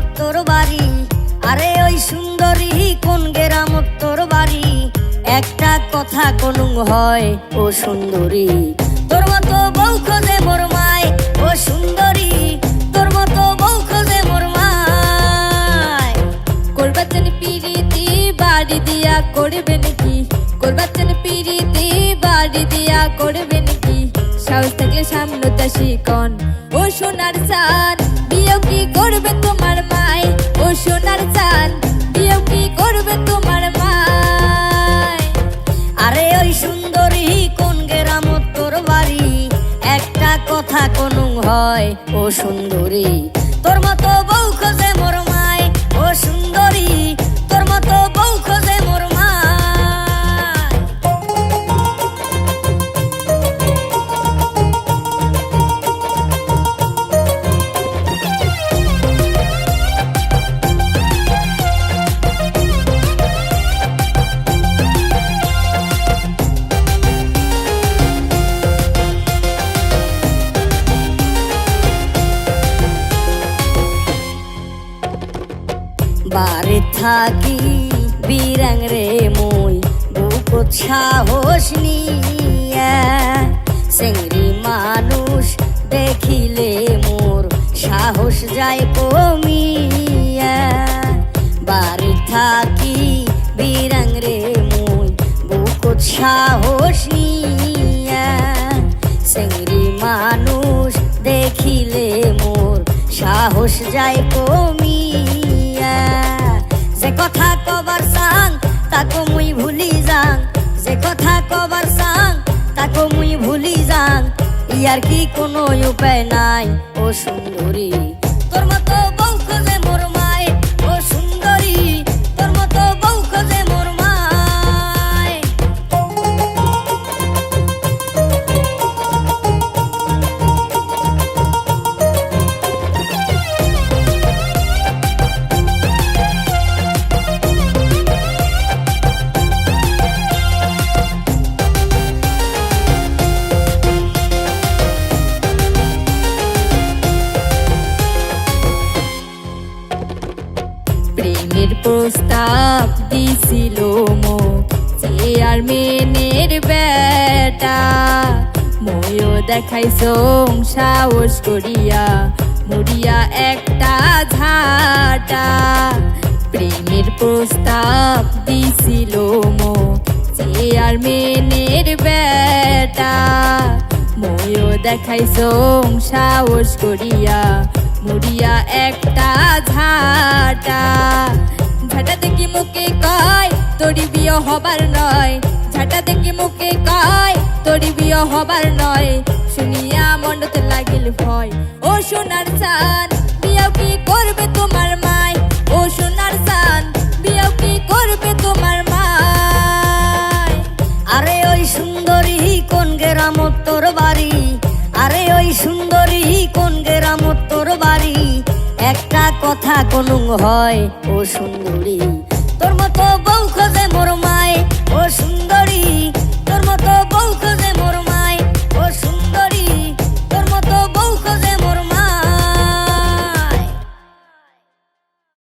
গ্রামত তোর বাড়ি? আরে ওই সুন্দরী কোন গ্রামত তোর বাড়ি? একটা কথা কোনুং হয় ও সুন্দরী, তোর মতো বউ খোঁজে মোর মায়। ও সুন্দরী, তোর মতো বউ খোঁজে মোর মায়। করবাচেন পিরিতি বাড়ি দিয়া করবে নাকি? করবাচেন পিরিতি বাড়ি দিয়া করবে নাকি? সাহস থাকলে সামনে তাসি কন ও সোনার চান, বিয়েও কি করবে তোমার মায়? ও সোনার চান, বিয়েও কি করবে তোমার মায়? আরে ওই সুন্দরী কোন গ্রামত তোর বাড়ি? একটা কথা কোনুং হয় ও সুন্দরী, তোর মতো বউ খোঁজে মোর মায়। ও সুন্দরী, তোর মতো বউ খোঁজে মোর মায়। বারে থাকি বিরাং রে মই বুকত সাহস নিয়া, সেংরি মানুষ দেখিলে মোর সাহস যায় কমিয়া। বারে থাকি বিরাং রে মই বুকত সাহস নিয়া, সেংরি মানুষ দেখিলে মোর সাহস যায় কমিয়া। যে কথা কবার চাং তাকো মুই ভুলি যাং, যে কথা কবার চাং তাকো মুই ভুলি যাং। ইয়ার কি কোনো উপায় নাই ও সুন্দরী, তোর মতো বউ খোঁজে মোর মায়। ও সুন্দরী, তোর মতো বউ খোঁজে মোর মায়। প্রেমের প্রস্তাব দিছিল মো চেয়ারম্যানের বেটা, ময়ও দেখাইছ সাহস করিয়া মরিয়া একটা ঝাঁটা। প্রেমের প্রস্তাব দিছিল মো চেয়ারম্যানের বেটা, ময়ও দেখাইছ সাহস করিয়া মরিয়া একটা ঝাঁটা। ঝাঁটা দেখি মুখে কয় তোরি বিয়ে হবার নয়, ঝাঁটা দেখি মুখে কয় তোরি বিয়ে হবার নয়। শুনিয়া মনতে লাগিল ভয় ও সোনার চান, বিয়েও কি করবে তোমার মায়? ও সোনার চান, বিয়েও কি করবে তোমার মায়? আরে ওই সুন্দরী কোন গ্রামত তোর বাড়ি? আরে ওই সুন্দরী কোন গ্রামত তোর বাড়ি? একটা কথা কোনুং হয় ও সুন্দরী, তোর মতো বউ খোঁজে মোর মায়। ও সুন্দরী,